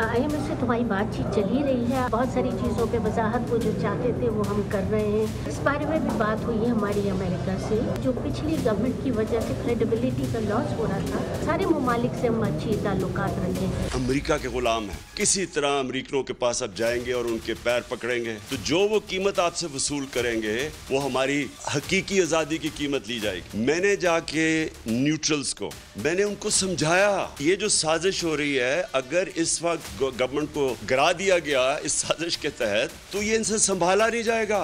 IMF से तो हमारी बातचीत चल ही रही है। बहुत सारी चीज़ों पे वजाहत वो जो चाहते थे वो हम कर रहे हैं। इस बारे में भी बात हुई है हमारी अमेरिका से, जो पिछली गवर्नमेंट की वजह से क्रेडिबिलिटी का लॉस हो रहा था। सारे ममालिक से हम अच्छी ताल्लुकात रखे हैं। अमेरिका के गुलाम हैं, किसी तरह अमेरिकनों के पास अब जाएंगे और उनके पैर पकड़ेंगे तो जो वो कीमत आपसे वसूल करेंगे वो हमारी हकीकी आज़ादी की कीमत ली जाएगी। मैंने जाके न्यूट्रल्स को मैंने उनको समझाया ये जो साजिश हो रही है, अगर इस वक्त गवर्नमेंट को गिरा दिया गया इस साजिश के तहत तो ये इनसे संभाला नहीं जाएगा।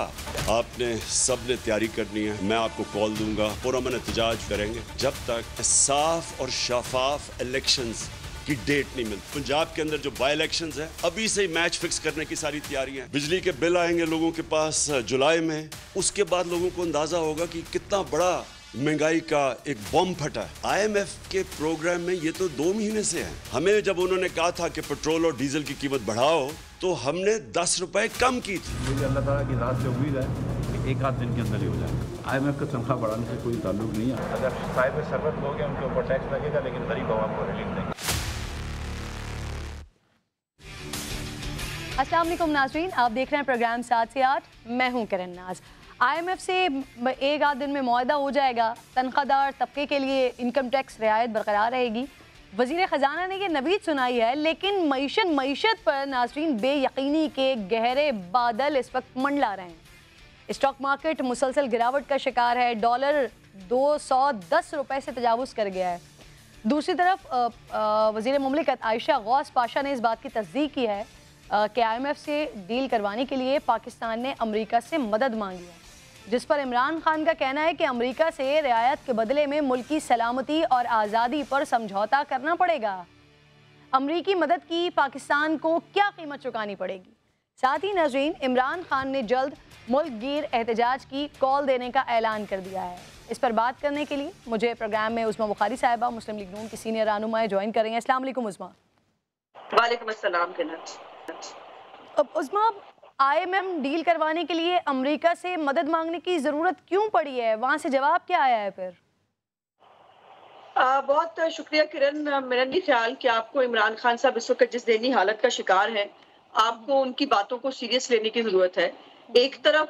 आपने सब ने तैयारी करनी है, मैं आपको कॉल दूंगा, पुरअमन एहतजाज करेंगे जब तक साफ और शफाफ इलेक्शंस की डेट नहीं मिलती। पंजाब के अंदर जो बाई इलेक्शंस है अभी से ही मैच फिक्स करने की सारी तैयारियां हैं। बिजली के बिल आएंगे लोगों के पास जुलाई में, उसके बाद लोगों को अंदाजा होगा कि कितना बड़ा महंगाई का एक बम फटा है। IMF के प्रोग्राम में ये तो 2 महीने से है। हमें जब उन्होंने कहा था कि पेट्रोल और डीजल की कीमत बढ़ाओ तो हमने 10 रुपए कम की थी। मुझे अल्लाह ताला की रात से उम्मीद है कि एक आध दिन के अंदर ही हो जाएगा। IMF का तनख्वाह बढ़ाने से कोई ताल्लुक नहीं है। अगर साहिब सरबत हो गए उनके ऊपर टैक्स लगेगा, लेकिन गरीब आवाम को रिलीफ देंगे। अस्सलाम वालेकुम नाज़रीन, आप देख रहे हैं प्रोग्राम 7 से 8। मैं हूं किरण नाज। IMF से एक आध दिन में मुआहदा हो जाएगा, तनख्वाहदार तबके के लिए इनकम टैक्स रियायत बरकरार रहेगी। वज़ीर ख़जाना ने ये नवीद सुनाई है, लेकिन मईशत पर नाज़रीन बेयकीनी के गहरे बादल इस वक्त मंडला रहे हैं। स्टॉक मार्केट मुसलसल गिरावट का शिकार है। डॉलर 210 रुपये से तजावुज़ कर गया है। दूसरी तरफ वज़ीर मुमलिकत आयशा गौस पाशा ने इस बात की तस्दीक की है कि IMF से डील करवाने के लिए पाकिस्तान ने अमेरिका से मदद मांगी है, जिस पर इमरान खान का कहना है कि अमेरिका से रियायत के बदले में मुल्क की सलामती और आज़ादी पर समझौता करना पड़ेगा। अमेरिकी मदद की पाकिस्तान को क्या कीमत चुकानी पड़ेगी? साथ ही नाज़रीन, इमरान खान ने जल्द मुल्क गिर एहतजाज की कॉल देने का ऐलान कर दिया है। इस पर बात करने के लिए मुझे प्रोग्राम में उस्मा बुखारी साहिबा, मुस्लिम लीग नून की सीनियर रहनुमा ज्वाइन करेंगे। अस्सलाम वालेकुम उस्मा। वालेकुम अस्सलाम। अब उस्मा, IMF डील करवाने के लिए अमेरिका से मदद मांगने की ज़रूरत क्यों पड़ी है? वहाँ से जवाब क्या आया है फिर? बहुत शुक्रिया किरण। मेरा नहीं ख्याल कि आपको इमरान खान साहब इस वक्त जिस ज़हनी हालत का शिकार है, आपको उनकी बातों को सीरियस लेने की ज़रूरत है। एक तरफ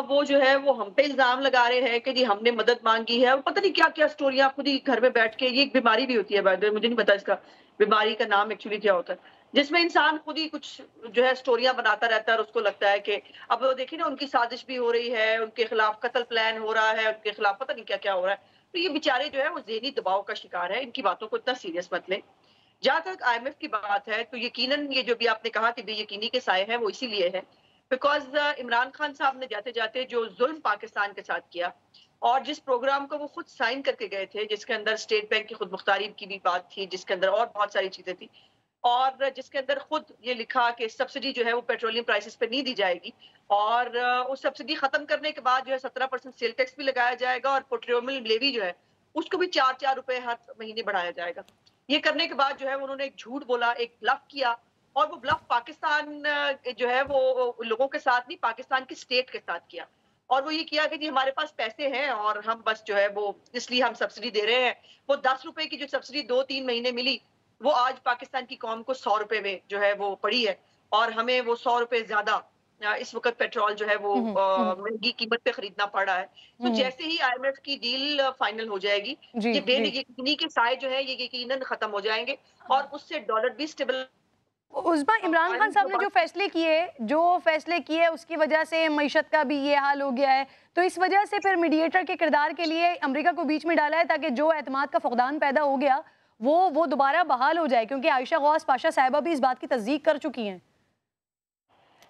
वो जो है वो हम पे इल्ज़ाम लगा रहे हैं कि जी हमने मदद मांगी है, और पता नहीं क्या क्या स्टोरियाँ खुद ही घर में बैठ के, ये एक बीमारी भी होती है, मुझे नहीं पता इसका बीमारी का नाम एक्चुअली क्या होता है, जिसमें इंसान खुद ही कुछ जो है स्टोरियां बनाता रहता है और उसको लगता है कि अब वो देखिए ना, उनकी साजिश भी हो रही है, उनके खिलाफ कत्ल प्लान हो रहा है, उनके खिलाफ पता नहीं क्या क्या हो रहा है। तो ये बेचारे जो है वो ज़हनी दबाव का शिकार है। इनकी बातों को इतना सीरियस मत लें। जहां तक IMF की बात है तो यकीनन ये जो भी आपने कहा कि बेयकीनी के साए हैं वो इसीलिए है बिकॉज इमरान खान साहब ने जाते जाते जो जुल्म पाकिस्तान के साथ किया और जिस प्रोग्राम को वो खुद साइन करके गए थे, जिसके अंदर स्टेट बैंक की खुद मुख्तारी की भी बात थी, जिसके अंदर और बहुत सारी चीजें थी, और जिसके अंदर खुद ये लिखा कि सब्सिडी जो है वो पेट्रोलियम प्राइसेस पे नहीं दी जाएगी, और उस सब्सिडी खत्म करने के बाद जो है 17% सेल टैक्स भी लगाया जाएगा, और पेट्रोलियम लेवी जो है उसको भी 4-4 रुपए हर महीने बढ़ाया जाएगा। ये करने के बाद जो है उन्होंने एक झूठ बोला, एक ब्लफ किया, और वो ब्लफ पाकिस्तान जो है वो लोगों के साथ नहीं, पाकिस्तान की स्टेट के साथ किया। और वो ये किया कि जी हमारे पास पैसे हैं और हम बस जो है वो इसलिए हम सब्सिडी दे रहे हैं। वो 10 रुपए की जो सब्सिडी 2-3 महीने मिली, वो आज पाकिस्तान की कौम को 100 रुपए में जो है वो पड़ी है, और हमें वो 100 रुपए ज्यादा इस वक्त पेट्रोल जो है वो महंगी कीमत पे खरीदना पड़ रहा है। तो जैसे ही IMF की डील फाइनल हो जाएगी, ये बेयकीनी के साए जो है ये यकीनन खत्म हो जाएंगे, और उससे डॉलर भी स्टेबल। उस्मा, इमरान खान साहब ने जो फैसले किए उसकी वजह से मईशत का भी ये हाल हो गया है, तो इस वजह से फिर मीडिएटर के किरदार के लिए अमेरिका को बीच में डाला है ताकि जो एतमाद का फुकदान पैदा हो गया वो दोबारा बहाल हो जाए, क्योंकि आयशा गौस पाशा साहिबा भी इस बात की तस्दीक कर चुकी हैं।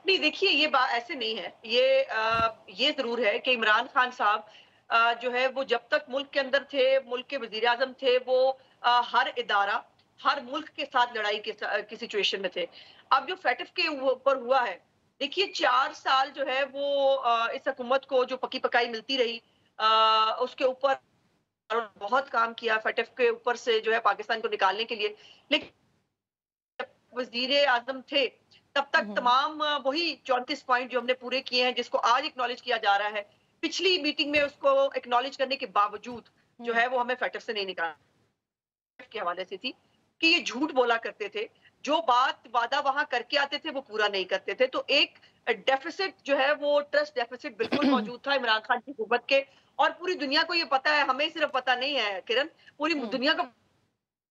नहीं, देखिए ये बात ऐसे नहीं है। ये जरूर है कि इमरान खान साहब जो है वो जब तक मुल्क के अंदर थे, मुल्क के वजीर आजम थे, वो हर इदारा, हर मुल्क के साथ लड़ाई की सिचुएशन में थे। अब जो फैटिफ के ऊपर हुआ है, देखिए 4 साल जो है वो इस हुकूमत को जो पकी पकाई मिलती रही, उसके ऊपर बहुत काम किया फैटिफ के ऊपर से जो है पाकिस्तान को निकालने के लिए। लेकिन वजीर आजम थे तब तक तमाम वही 34 पॉइंट जो हमने पूरे किए हैं, जिसको आज एक्नॉलेज किया जा रहा है, पिछली मीटिंग में उसको एक्नॉलेज करने के बावजूद जो है वो हमें फैटिफ से नहीं निकाला के हवाले से थी कि ये झूठ बोला करते थे, जो वादा वहां करके आते थे वो पूरा नहीं करते थे। तो एक डेफिसिट जो है वो ट्रस्ट डेफिसिट बिल्कुल मौजूद था इमरान खान की हुकूमत के, और पूरी दुनिया को ये पता है, हमें सिर्फ पता नहीं है किरण, पूरी दुनिया को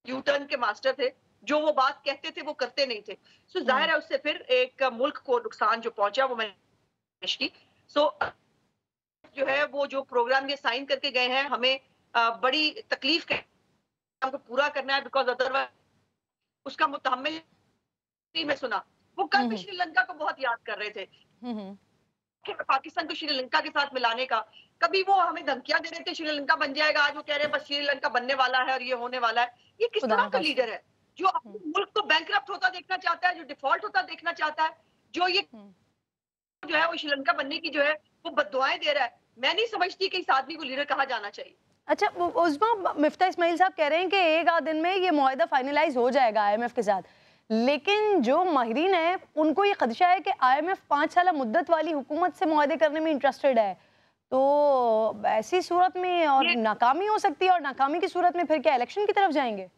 यू टर्न के मास्टर थे, जो वो बात कहते थे वो करते नहीं थे। सो जाहिर है उससे फिर एक मुल्क को नुकसान जो पहुंचा वो मैंने की। सो जो है वो जो प्रोग्राम ये साइन करके गए हैं, हमें बड़ी तकलीफ के काम को पूरा करना है, बिकॉज अदरवाइज उसका मुतहम्मिल में सुना वो कल भी श्रीलंका को बहुत याद कर रहे थे कि पाकिस्तान को श्रीलंका के साथ मिलाने का। कभी वो हमें धमकियां दे रहे थे श्रीलंका बन जाएगा, आज वो कह रहे हैं बस श्रीलंका बनने वाला है और ये होने वाला है। ये किस तरह का लीडर है जो अपने मुल्क को बैंकरप्ट होता देखना चाहता है, जो डिफॉल्ट होता देखना चाहता है, जो ये जो है वो श्रीलंका बनने की जो है वो बद्दुआएं दे रहा है। मैं नहीं समझती कि इस आदमी को लीडर कहा जाना चाहिए। अच्छा, उस्मा मिफ्ता इस्माइल साहब कह रहे हैं कि एक आध दिन में ये मुआहदा फाइनलाइज हो जाएगा आईएमएफ के साथ, लेकिन जो माहिरीन है उनको ये खदशा है कि आईएमएफ 5 साल मुद्दत वाली हुकूमत से मुआहदे करने में इंटरेस्टेड है। तो ऐसी सूरत में और नाकामी हो सकती है, और नाकामी की सूरत में फिर क्या इलेक्शन की तरफ जाएंगे?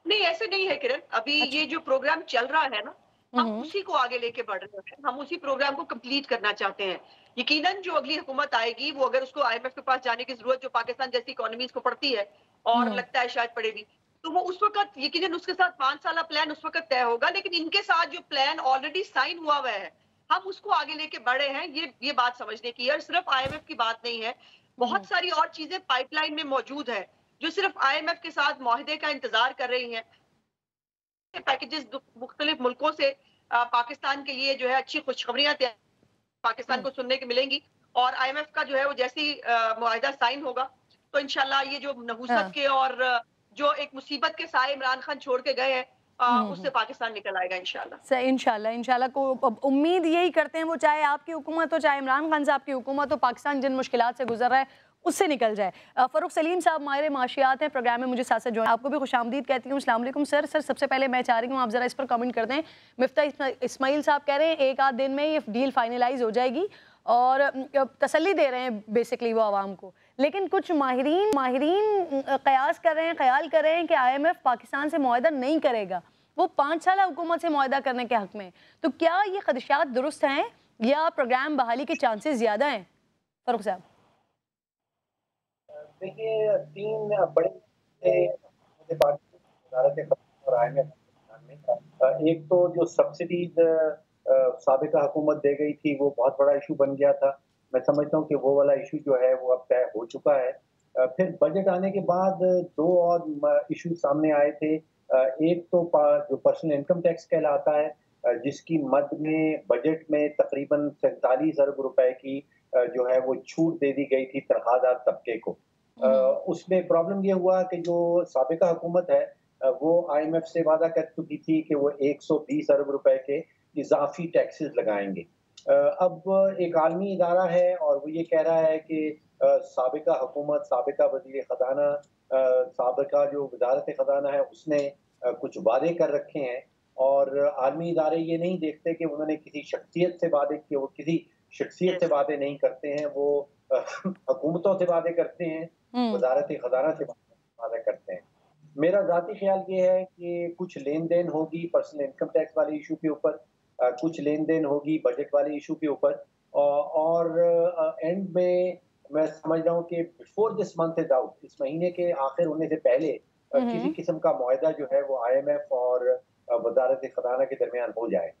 नहीं, ऐसे नहीं है किरण। अभी ये जो प्रोग्राम चल रहा है ना, हम उसी को आगे लेके बढ़ रहे हैं, हम उसी प्रोग्राम को कंप्लीट करना चाहते हैं। यकीनन जो अगली हुकूमत आएगी वो अगर उसको आईएमएफ के पास जाने की जरूरत जो पाकिस्तान जैसी इकोनॉमीज को पड़ती है और लगता है शायद पड़ेगी, तो वो उस वक्त यकीनन उसके साथ 5 साल प्लान उस वक्त तय होगा। लेकिन इनके साथ जो प्लान ऑलरेडी साइन हुआ हुआ है, हम उसको आगे लेके बढ़े हैं, ये बात समझने की है। और सिर्फ आईएमएफ की बात नहीं है, बहुत सारी और चीजें पाइपलाइन में मौजूद है जो सिर्फ आईएमएफ के साथ मुआहदे का इंतजार कर रही हैं। पैकेजेस मुख्तलिफ मुल्कों से पाकिस्तान के लिए जो है अच्छी खुशखबरियां पाकिस्तान को सुनने को मिलेंगी, और आईएमएफ का जो है वो जैसी मुआहदा साइन होगा तो इंशाल्लाह ये जो नहुसत के और जो एक मुसीबत के साए इमरान खान छोड़ के गए हैं उससे पाकिस्तान निकल आएगा इंशाल्लाह। इंशाल्लाह को उम्मीद यही करते हैं, वो चाहे आपकी हुकूमत हो, चाहे इमरान खान साहब की हुकूमत हो, पाकिस्तान जिन मुश्किलात से गुजर रहा है उससे निकल जाए। फ़रूख सलीम साहब माहिर माशियात हैं, प्रोग्राम में मुझे साथ साथ ज्वाइन, आपको भी खुशामदीद कहती हूँ। अस्सलाम वालेकुम सर। सबसे पहले मैं चाह रही हूँ आप ज़रा इस पर कमेंट कर दें। मिफ्ता इस्माइल साहब कह रहे हैं एक आध दिन में ये डील फाइनलाइज हो जाएगी और तसल्ली दे रहे हैं बेसिकली वो आवाम को, लेकिन कुछ माहिरीन कयास कर रहे हैं, ख्याल कर रहे हैं कि आईएमएफ पाकिस्तान से मुआहदा नहीं करेगा, वो 5 साल हुकूमत से मुआहदा करने के हक में। तो क्या ये खदशात दुरुस्त हैं या प्रोग्राम बहाली के चांसेस ज़्यादा हैं? फ़रूख साहब देखिए, 3 बड़े और आईएमएफ में, एक तो जो सब्सिडीज साबिका हुकूमत दे गई थी वो बहुत बड़ा इशू बन गया था। मैं समझता हूँ कि वो वाला इशू जो है वो अब तय हो चुका है। फिर बजट आने के बाद 2 और इशू सामने आए थे। एक तो जो पर्सनल इनकम टैक्स कहलाता है, जिसकी मद में बजट में तकरीबन 47 अरब रुपए की जो है वो छूट दे दी गई थी तनख्वाहदार तबके को। उसमें प्रॉब्लम ये हुआ कि जो साबिका हुकूमत है वो आईएमएफ से वादा कर चुकी थी कि वो 120 अरब रुपए के इजाफी टैक्सेस लगाएंगे। अब एक आलमी इदारा है और वो ये कह रहा है कि साबिका हुकूमत, साबिका वज़ीर ख़ज़ाना, साबिका जो वज़ारत ख़ज़ाना है उसने कुछ वादे कर रखे हैं, और आलमी इदारे ये नहीं देखते कि उन्होंने किसी शख्सियत से वादे किए। वो किसी शख्सियत से वादे नहीं करते हैं, वो हुकूमतों से वादे करते हैं, वज़ारत ख़ज़ाना से वादे करते हैं। मेरा ज़ाती ख्याल ये है कि कुछ लेन देन होगी पर्सनल इनकम टैक्स वाले इशू के ऊपर, कुछ लेन देन होगी बजट वाले इशू के ऊपर, और एंड में मैं समझ रहा हूँ कि before this month is out, इस महीने के आखिर होने से पहले किसी किस्म का मुआहदा जो है वो आईएमएफ और वज़ारत ख़ज़ाना के दरमियान हो जाए।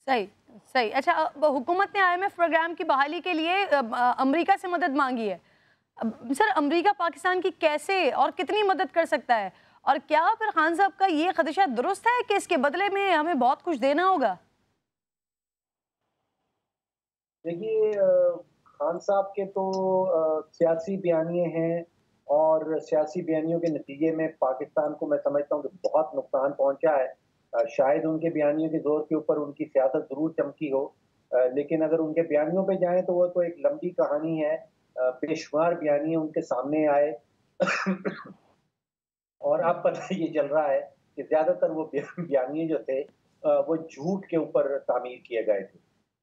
सही। अच्छा, हुकूमत ने आईएमएफ प्रोग्राम की बहाली के लिए अमेरिका से मदद मांगी है। सर, अमेरिका पाकिस्तान की कैसे और कितनी मदद कर सकता है, और क्या फिर खान साहब का ये खदशा दुरुस्त है कि इसके बदले में हमें बहुत कुछ देना होगा? देखिए, खान साहब के तो सियासी बयानिए हैं, और सियासी बयानियों के नतीजे में पाकिस्तान को मैं समझता हूँ कि बहुत नुकसान पहुंचा है। शायद उनके बयानियों के जोर के ऊपर उनकी सियासत जरूर चमकी हो, लेकिन अगर उनके बयानियों पे जाएं तो वो तो एक लंबी कहानी है। बेशुमार बयानिए उनके सामने आए और अब पता ये चल रहा है कि ज्यादातर वो बयानिए जो थे वो झूठ के ऊपर तामीर किए गए थे।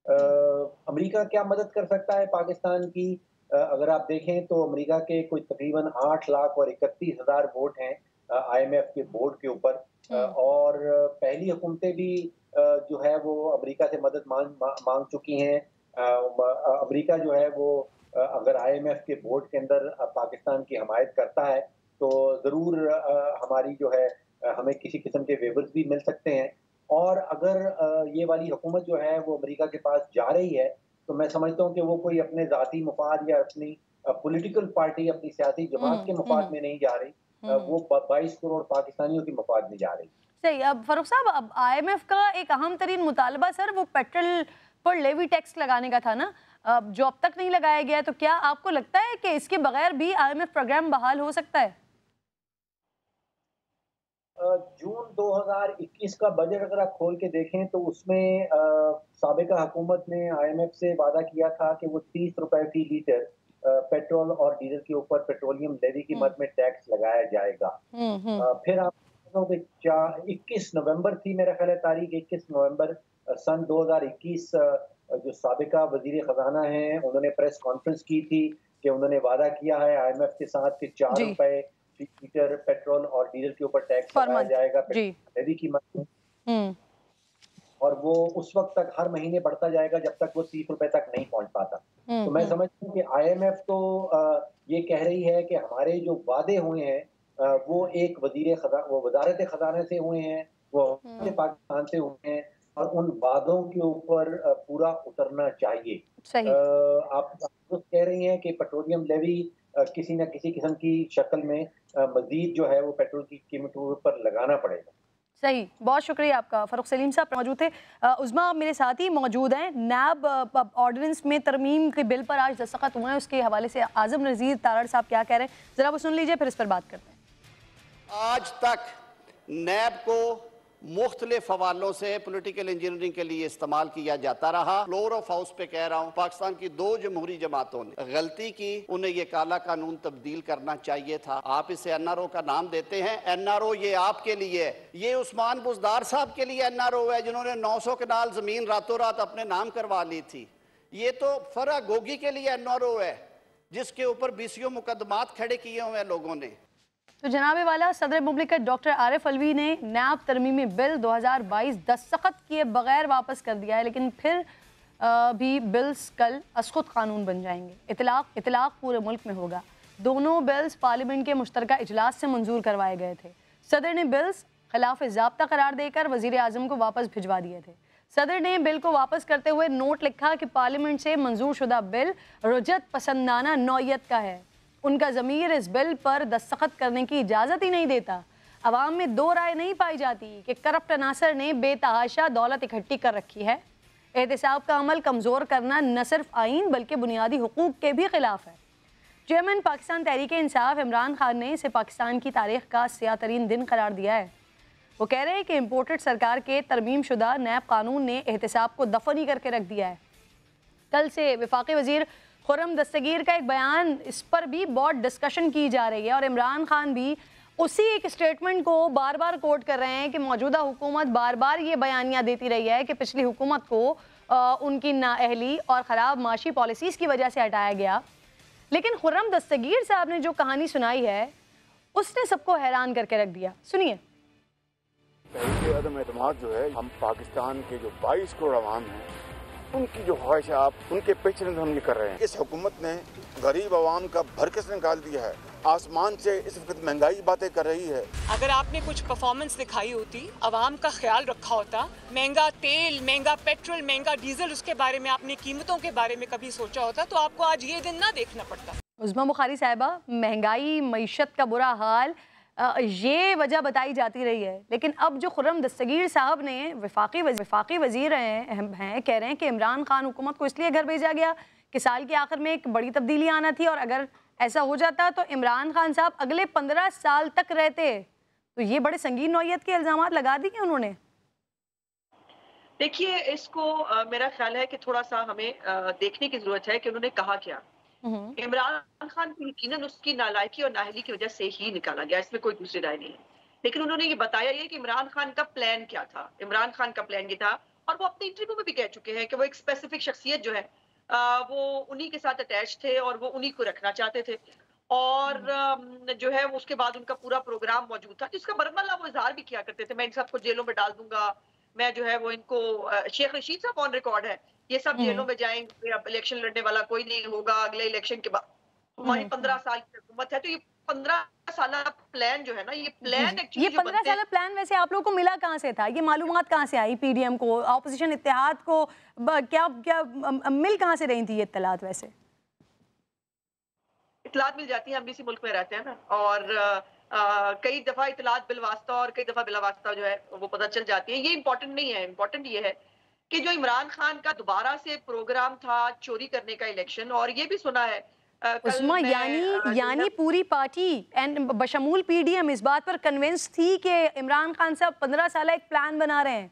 अमेरिका क्या मदद कर सकता है पाकिस्तान की? अगर आप देखें तो अमेरिका के कोई तकरीबन 8 लाख और 31 हज़ार वोट हैं IMF के बोर्ड के ऊपर, और पहली हुकूमतें भी जो है वो अमेरिका से मदद मांग चुकी हैं। अमेरिका जो है वो अगर IMF के बोर्ड के अंदर पाकिस्तान की हमायत करता है तो ज़रूर हमारी जो है हमें किसी किस्म के वेवर्स भी मिल सकते हैं। और अगर ये वाली हुकूमत जो है वो अमेरिका के पास जा रही है तो मैं समझता हूँ कि वो कोई अपने ज़ाती मफाद या अपनी पॉलिटिकल पार्टी, अपनी सियासी जमात के मफाद में नहीं जा रही, वो 22 करोड़ पाकिस्तानियों के मफाद में जा रही। सही। अब फारूक साहब, अब IMF का एक अहम तरीन मुतालबा सर वो पेट्रोल पर लेवी टैक्स लगाने का था ना, जो अब तक नहीं लगाया गया, तो क्या आपको लगता है कि इसके बगैर भी IMF प्रोग्राम बहाल हो सकता है? जून 2021 का बजट अगर आप खोल के देखें तो उसमें साबिका हुकूमत ने IMF से वादा किया था कि वो 30 रुपए फी लीटर पेट्रोल और डीजल के ऊपर पेट्रोलियम लेवी की मद में टैक्स लगाया जाएगा। फिर आप 21 नवंबर थी मेरा ख्याल है तारीख, 21 नवंबर सन 2021, जो साबिका वजीर खजाना हैं उन्होंने प्रेस कॉन्फ्रेंस की थी कि उन्होंने वादा किया है IMF के साथ कि 4 रुपए लीटर पेट्रोल और डीजल के ऊपर टैक्स लगाया जाएगा लेवी की मद में, और वो उस वक्त तक हर महीने बढ़ता जाएगा जब तक वो 30 रुपए तक नहीं पहुंच पाता। तो मैं समझता हूँ कि IMF तो ये कह रही है कि हमारे जो वादे हुए हैं वो एक वजारत खजाना से हुए हैं, वो पाकिस्तान से हुए हैं, और उन वादों के ऊपर पूरा उतरना चाहिए। आप कह रही हैं कि पेट्रोलियम लेवी किसी न किसी किस्म की शक्ल में मजीद जो है वो पेट्रोल की कीमतों पर लगाना पड़ेगा। सही, बहुत शुक्रिया आपका। फारूक सलीम साहब मौजूद थे। उज़मा मेरे साथ ही मौजूद हैं। नैब ऑर्डिनेंस में तरमीम के बिल पर आज दस्तखत हुए हैं, उसके हवाले से आज़म नज़ीर तारड़ साहब क्या कह रहे हैं, ज़रा वो सुन लीजिए, फिर इस पर बात करते हैं। आज तक नैब को मुख्तलिफ हवालों से पॉलिटिकल इंजीनियरिंग के लिए इस्तेमाल किया जाता रहा। फ्लोर ऑफ हाउस पे कह रहा हूँ, पाकिस्तान की 2 जमहूरी जमातों ने गलती की, उन्हें ये काला कानून तब्दील करना चाहिए था। आप इसे NRO का नाम देते हैं, NRO ये आपके लिए है, ये उस्मान बुज़दार साहब के लिए NRO है जिन्होंने 900 कनाल जमीन रातों रात अपने नाम करवा ली थी। ये तो फरा गोगी के लिए NRO है जिसके ऊपर 20 मुकदमात खड़े किए हुए हैं लोगों ने। तो जनाबे वाला सदर मुमलिकत डॉक्टर आरिफ अलवी ने नैब तरमीमी बिल 2022 दस्तखत किए बगैर वापस कर दिया है, लेकिन फिर भी बिल्स कल असखुद कानून बन जाएंगे। इतलाक पूरे मुल्क में होगा। दोनों बिल्स पार्लियामेंट के मुश्तरका इजलास से मंजूर करवाए गए थे। सदर ने बिल्स खिलाफ ज़ाब्ता करार देकर वज़ीर आज़म को वापस भिजवा दिए थे। सदर ने बिल को वापस करते हुए नोट लिखा कि पार्लियामेंट से मंजूर शुदा बिल रुजत पसंदाना नौयत का है, उनका ज़मीर इस बिल पर दस्तखत करने की इजाज़त ही नहीं देता। अवाम में 2 राय नहीं पाई जाती कि करप्ट अनासर ने बेतहाशा दौलत इकट्ठी कर रखी है। एहतसाब का अमल कमज़ोर करना न सिर्फ आइन बल्कि बुनियादी हुकूक के भी खिलाफ है। चेयरमैन पाकिस्तान तहरीक इंसाफ इमरान खान ने इसे पाकिस्तान की तारीख का सियाह तरीन दिन करार दिया है। वो कह रहे हैं कि इम्पोर्टेड सरकार के तरमीम शुदा नैब कानून ने एहतसाब को दफन ही करके रख दिया है। कल से वफाकी वज़ीर खुर्रम दस्तगीर का एक बयान, इस पर भी बहुत डिस्कशन की जा रही है, और इमरान खान भी उसी एक स्टेटमेंट को बार बार कोट कर रहे हैं कि मौजूदा हुकूमत बार बार ये बयानियाँ देती रही है कि पिछली हुकूमत को उनकी नाअहली और ख़राब माशी पॉलिसीज़ की वजह से हटाया गया। लेकिन खुर्रम दस्तगीर साहब ने जो कहानी सुनाई है उसने सबको हैरान करके रख दिया। सुनिए। पहले अदम एतमाद जो है, हम पाकिस्तान के जो 22 करोड़ अवाम हैं उनकी जो ख्वाहिश आप उनके पेच नज़र हम ये कर रहे हैं। इस हुकूमत ने गरीब आवाम का भरकस निकाल दिया है। आसमान से इस वक्त महंगाई बातें कर रही है। अगर आपने कुछ परफॉर्मेंस दिखाई होती, आवाम का ख्याल रखा होता, महंगा तेल, महंगा पेट्रोल, महंगा डीजल, उसके बारे में आपने कीमतों के बारे में कभी सोचा होता तो आपको आज ये दिन ना देखना पड़ता। उज़मा बुखारी साहिबा, महंगाई, मईशत का बुरा हाल, ये वजह बताई जाती रही है, लेकिन अब जो खुर्रम दस्तगीर साहब ने वफाकी वज़ीर हैं कह रहे हैं कि इमरान खान हुकूमत को इसलिए घर भेजा गया कि साल के आखिर में एक बड़ी तब्दीली आना थी, और अगर ऐसा हो जाता तो इमरान खान साहब अगले 15 साल तक रहते। तो ये बड़े संगीन नौयत के इल्ज़ामात लगा दिए उन्होंने। देखिए, इसको मेरा ख्याल है कि थोड़ा सा हमें देखने की जरूरत है कि उन्होंने कहा क्या। इमरान खान को यकीनन उसकी नालायकी और नाअहली की वजह से ही निकाला गया, इसमें कोई दूसरी राय नहीं है। लेकिन उन्होंने ये बताया ये कि इमरान खान का प्लान क्या था। इमरान खान का प्लान ये था, और वो अपने इंटरव्यू में भी कह चुके हैं कि वो एक स्पेसिफिक शख्सियत जो है वो उन्हीं के साथ अटैच थे और वो उन्हीं को रखना चाहते थे। और जो है उसके बाद उनका पूरा प्रोग्राम मौजूद था, जिसका बरमला वो इजहार भी किया करते थे, मैं इन सबको जेलों में डाल दूंगा, मैं जो है वो इनको शेख रशीद साहब ऑन रिकॉर्ड है, ये सब जेलों में जाएंगे, अब इलेक्शन लड़ने वाला कोई नहीं होगा अगले इलेक्शन के बाद, हमारी 15 साल की हुकूमत है। तो ये 15 साल प्लान जो है ना, ये प्लान एक्चुअली ये 15 साल प्लान वैसे आप लोगों को मिला कहाँ से था? ये मालूमात कहाँ से आई पीडीएम को, ऑपोजिशन इत्तेहाद को? क्या क्या मिल कहाँ से रही थी ये इत्तलात? वैसे इतलात मिल जाती है, हम भी इसी मुल्क में रहते हैं ना, और कई दफा इतलात बिलवास्ता और कई दफा बिलावास्ता जो है वो पता चल जाती है। ये इंपॉर्टेंट नहीं है, इंपॉर्टेंट ये है कि जो इमरान खान का दोबारा से प्रोग्राम था चोरी करने का इलेक्शन, और ये भी सुना है उस्मा, यानी पूरी पार्टी एंड बशमूल पीडीएम इस बात पर कन्विंस थी कि इमरान खान साहब 15 साल एक प्लान बना रहे हैं।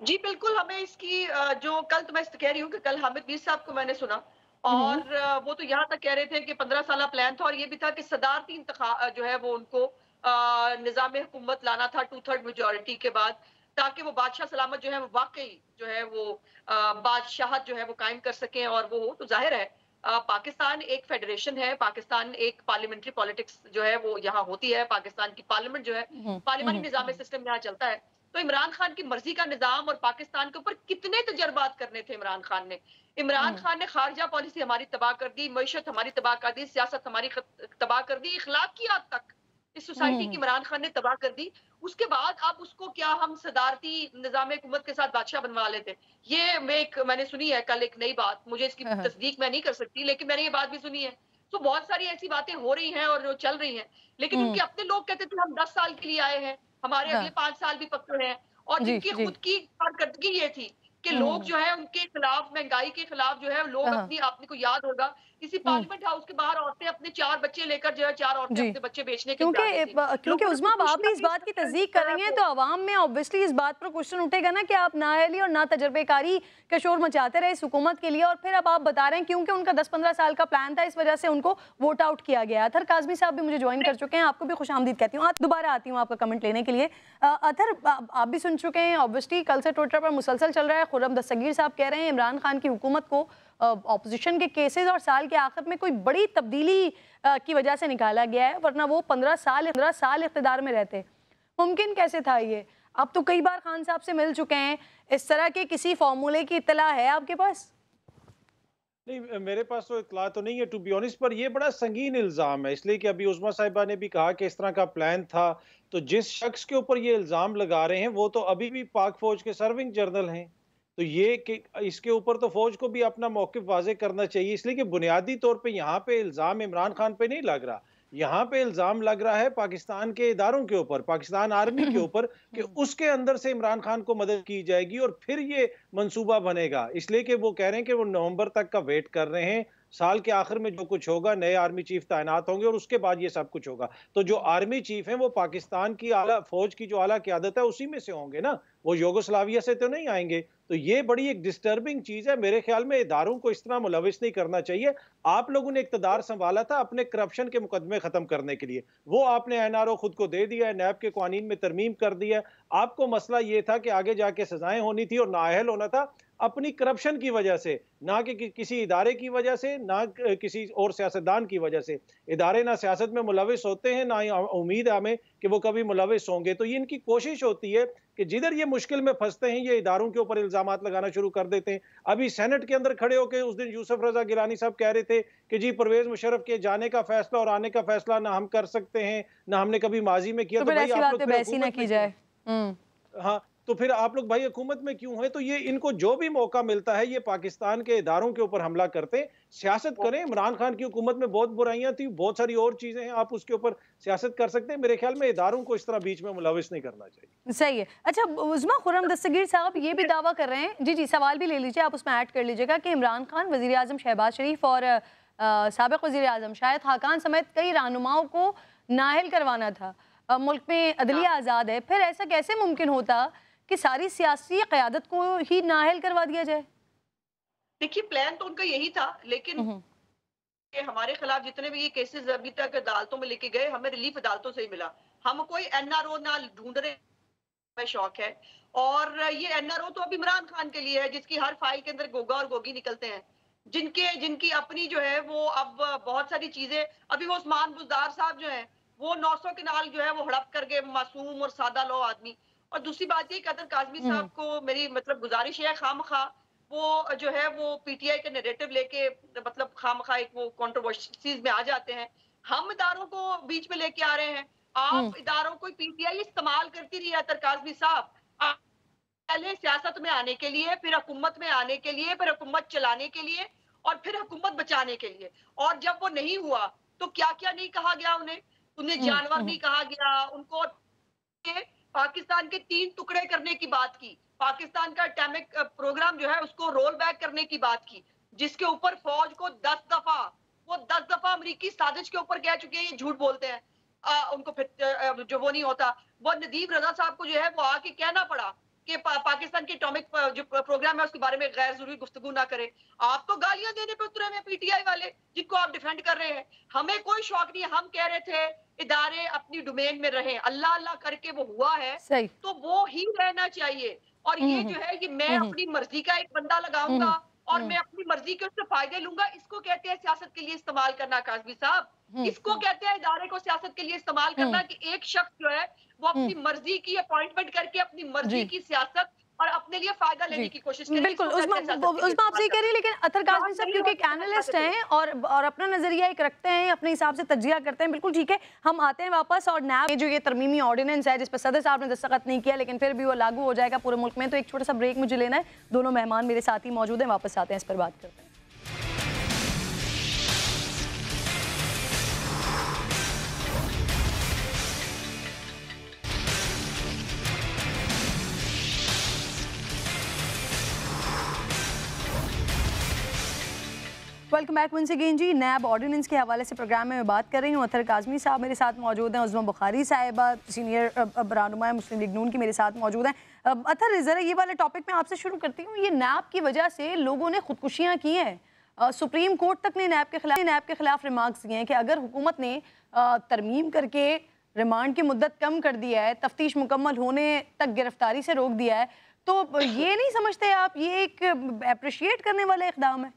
जी बिल्कुल, हमें इसकी जो कल तो मैं कह रही हूँ कि कल हामिद मीर साहब को मैंने सुना, और वो तो यहाँ तक कह रहे थे कि 15 साल प्लान था, और ये भी था कि सदारती इंतखाब जो है वो उनको निजाम हुकूमत लाना था 2/3 मेजॉरिटी के बाद, ताकि वो बादशाह सलामत जो है वो वाकई जो है वो बादशाहत जो है वो कायम कर सकें, और वो हो तो जाहिर है पाकिस्तान एक फेडरेशन है, पाकिस्तान एक पार्लियामेंट्री पॉलिटिक्स जो है वो यहाँ होती है, पाकिस्तान की पार्लियामेंट जो है पार्लियामानी निजाम सिस्टम यहाँ चलता है। तो इमरान खान की मर्जी का निजाम और पाकिस्तान के ऊपर कितने तजर्बात करने थे इमरान खान ने। इमरान खान ने खारजा पॉलिसी हमारी तबाह कर दी, मईशत हमारी तबाह कर दी, सियासत हमारी तबाह कर दी, इखलाकियात तक इस सोसाइटी की इमरान खान ने तबाह कर दी। उसके बाद अब उसको क्या हम सदारती निजाम हुकूमत के साथ बादशाह बनवा लेते? ये मैंने सुनी है कल एक नई बात, मुझे इसकी तस्दीक मैं नहीं कर सकती, लेकिन मैंने ये बात भी सुनी है। तो बहुत सारी ऐसी बातें हो रही हैं और जो चल रही हैं, लेकिन उनके अपने लोग कहते थे हम 10 साल के लिए आए हैं, हमारे अगले 5 साल भी पक्के हैं, और जिनकी खुद की कारकर्दगी ये थी कि लोग जो है उनके खिलाफ, महंगाई के खिलाफ जो है लोग अपनी, आपने को याद होगा इसी पार्लियामेंट हाउस के बाहर औरतें अपने 4 बच्चे लेकर जो है 4 औरतें अपने बच्चे बेचने के क्योंकि उस्मा आप भी इस बात की तस्दीक कर रही हैं, तो अवाम में ऑब्वियसली इस बात पर क्वेश्चन उठेगा ना कि आप नाअहली और ना तजर्बेकारी का शोर मचाते रहे इस हुकूमत के लिए, और फिर अब आप बता रहे हैं क्योंकि उनका 10-15 साल का प्लान था, इस वजह से उनको वोट आउट किया गया। अथर काज़मी साहब भी मुझे ज्वाइन कर चुके हैं, आपको भी खुशामदीद कहती हूँ, दोबारा आती हूँ आपका कमेंट लेने के लिए। अथर, आप भी सुन चुके हैं, ऑब्वियसली कल से ट्विटर पर मुसलसल चल रहा है, खुर्रम दस्तगीर साहब कह रहे हैं इमरान खान की हुकूमत को ऑपोजिशन के केसेस और साल के आखिर में कोई बड़ी तब्दीली की वजह से निकाला गया है, वरना वो 15 साल इख्तिदार में रहते। मुमकिन कैसे था ये? आप तो कई बार खान साहब से मिल चुके हैं, इस तरह के किसी फॉर्मूले की इत्तला है आपके पास? नहीं, मेरे पास तो इत्तला तो नहीं है टू बी ऑनेस्ट, पर ये बड़ा संगीन इल्ज़ाम है, इसलिए कि अभी उस्मा साहिबा ने भी कहा कि इस तरह का प्लान था, तो जिस शख्स के ऊपर ये इल्ज़ाम लगा रहे हैं वो तो अभी भी पाक फौज के सर्विंग जनरल हैं, तो ये कि इसके ऊपर तो फौज को भी अपना मौक़िफ़ वाज़े करना चाहिए, इसलिए कि बुनियादी तौर पे यहाँ पे इल्ज़ाम इमरान खान पे नहीं लग रहा, यहाँ पे इल्ज़ाम लग रहा है पाकिस्तान के इदारों के ऊपर, पाकिस्तान आर्मी के ऊपर, कि उसके अंदर से इमरान खान को मदद की जाएगी और फिर ये मंसूबा बनेगा। इसलिए कि वो कह रहे हैं कि वो नवंबर तक का वेट कर रहे हैं, साल के आखिर में जो कुछ होगा नए आर्मी चीफ तैनात होंगे और उसके बाद ये सब कुछ होगा। तो जो आर्मी चीफ हैं वो पाकिस्तान की आला फौज की जो आला क़यादत है उसी में से होंगे ना, वो यूगोस्लाविया से तो नहीं आएंगे। तो ये बड़ी एक डिस्टर्बिंग चीज़ है, मेरे ख्याल में इदारों को इस तरह मुलविस नहीं करना चाहिए। आप लोगों ने इक़्तिदार संभाला था अपने करप्शन के मुकदमे ख़त्म करने के लिए, वो आपने एनआरओ खुद को दे दिया है, नैब के कानून में तरमीम कर दिया है। आपको मसला ये था कि आगे जाके सजाएं होनी थी और नाअहल होना था अपनी करप्शन की वजह से, ना कि किसी इदारे की वजह से, ना किसी और सियासतदान की वजह से। इदारे ना सियासत में मुलविस होते हैं, ना उम्मीद है हमें कि वो कभी मुलविस होंगे। तो ये इनकी कोशिश होती है कि जिधर ये मुश्किल में फंसते हैं ये इदारों के ऊपर इल्जामात लगाना शुरू कर देते हैं। अभी सेनेट के अंदर खड़े होकर उस दिन यूसुफ रजा गिलानी साहब कह रहे थे कि जी परवेज मुशर्रफ के जाने का फैसला और आने का फैसला ना हम कर सकते हैं, ना हमने कभी माजी में किया। तो भाई आप लोग बहस ही ना की जाए। हाँ, तो फिर आप लोग भाई हुकूमत में क्यों हैं? तो ये इनको जो भी मौका मिलता है ये पाकिस्तान के इदारों के ऊपर हमला करते हैं। सियासत करें, इमरान खान की हुकूमत में बहुत बुराइयां थी, बहुत सारी और चीजें हैं, आप उसके ऊपर सियासत कर सकते हैं। मेरे ख्याल में इदारों को इस तरह बीच में मुलविस नहीं करना चाहिए। सही है। अच्छा उस्मा, खुर्रम दस्तगीर साहब ये भी दावा कर रहे हैं, जी सवाल भी ले लीजिए, आप उसमें ऐड कर लीजिएगा, कि इमरान खान, वज़ीर आज़म शहबाज शरीफ और साबिक़ वज़ीर आज़म शाहिद खाकान समेत कई रहनुमाओं को नाअहल करवाना था। मुल्क में अदलिया आज़ाद है, फिर ऐसा कैसे मुमकिन होता कि सारी सियासी क़यादत को ही नाअहल करवा दिया जाए? देखिए प्लान तो उनका यही था, लेकिन हमारे खिलाफ जितने भी ये केसेस अभी तक अदालतों में लेके गए, हमें रिलीफ अदालतों से ही मिला। हम कोई एनआरओ ना ढूंढ रहे में शौक है, और ये एनआरओ तो अब इमरान खान के लिए है जिसकी हर फाइल के अंदर गोगा और गोगी निकलते हैं। जिनकी अपनी जो है वो अब बहुत सारी चीजें, अभी वो उस्मान बुज़दार साहब जो है वो 900 किनाल जो है वो हड़प करके, मासूम और सादा लो आदमी। और दूसरी बात ये कदर काज़मी साहब को मेरी मतलब गुजारिश है, खामखा वो जो है वो पीटीआई के नैरेटिव लेके मतलब खामखा एक वो कंट्रोवर्सीज में आ जाते हैं। हम इदारों को बीच में लेके आ रहे हैं। आप इदारों को पीटीआई इस्तेमाल करती रही है अतर काज़मी साहब, पहले सियासत में आने के लिए, फिर हुकूमत में आने के लिए, फिर हुकूमत चलाने के लिए और फिर हुकूमत बचाने के लिए। और जब वो नहीं हुआ तो क्या क्या नहीं कहा गया उन्हें जानवर नहीं कहा गया, उनको पाकिस्तान के 3 टुकड़े करने की बात की, पाकिस्तान का एटॉमिक प्रोग्राम जो है उसको रोल बैक करने की बात की, जिसके ऊपर फौज को 10 दफा अमेरिकी साजिश के ऊपर कह चुके हैं, ये झूठ बोलते हैं। उनको फिर जो वो नहीं होता, वो नदीम रजा साहब को जो है वो आके कहना पड़ा कि पाकिस्तान के एटॉमिक जो प्रोग्राम है उसके बारे में गैर जरूरी गुफ्तगू ना करे। आप तो गालियां देने पे उतरे हैं पीटीआई वाले, जिनको आप डिफेंड कर रहे हैं। हमें कोई शौक नहीं, हम कह रहे थे इदारे अपनी डोमेन में रहें, अल्लाह अल्लाह करके वो हुआ है तो वो ही रहना चाहिए। और ये जो है ये मैं अपनी मर्जी का एक बंदा लगाऊंगा और मैं अपनी मर्जी के उससे फायदे लूंगा, इसको कहते हैं सियासत के लिए इस्तेमाल करना काज़मी साहब। इसको कहते हैं इदारे को सियासत के लिए इस्तेमाल करना, कि एक शख्स जो है वो अपनी मर्जी की अपॉइंटमेंट करके अपनी मर्जी की सियासत और अपने लिए फायदा लेने की कोशिश करे। बिल्कुल उस्मा आपसे ही कह रही है, लेकिन अतर काज़मी साहब क्योंकि एक एनालिस्ट हैं और अपना नजरिया एक रखते हैं, अपने हिसाब से तज्जिया करते हैं। बिल्कुल ठीक है, हम आते हैं वापस। और नैब जो ये तरमीमी ऑर्डिनेंस है जिस पर सदर साहब ने दस्तखत नहीं किया लेकिन फिर भी वो लागू हो जाएगा पूरे मुल्क में, तो एक छोटा सा ब्रेक मुझे लेना है। दोनों मेहमान मेरे साथ ही मौजूद हैं, वापस आते हैं, इस पर बात करते हैं। वेलकम बैक वंस अगेन जी। नैब ऑर्डिनेंस के हवाले से प्रोग्राम में मैं बात कर रही हूँ। अतर काज़मी साहब मेरे साथ मौजूद हैं, उज़्मा बुखारी साहिबा सीनियर रहनुमा मुस्लिम लीग नून की मेरे साथ मौजूद हैं। अतर ज़रा ये वाले टॉपिक में आपसे शुरू करती हूँ। ये नैब की वजह से लोगों ने खुदकुशियाँ की हैं, सुप्रीम कोर्ट तक ने नैब के खिलाफ रिमार्क्स दिए हैं कि अगर हुकूमत ने तरमीम करके रिमांड की मुद्दत कम कर दिया है, तफ्तीश मुकम्मल होने तक गिरफ्तारी से रोक दिया है, तो ये नहीं समझते आप ये एक अप्रिशिएट करने वाला इक़दाम है?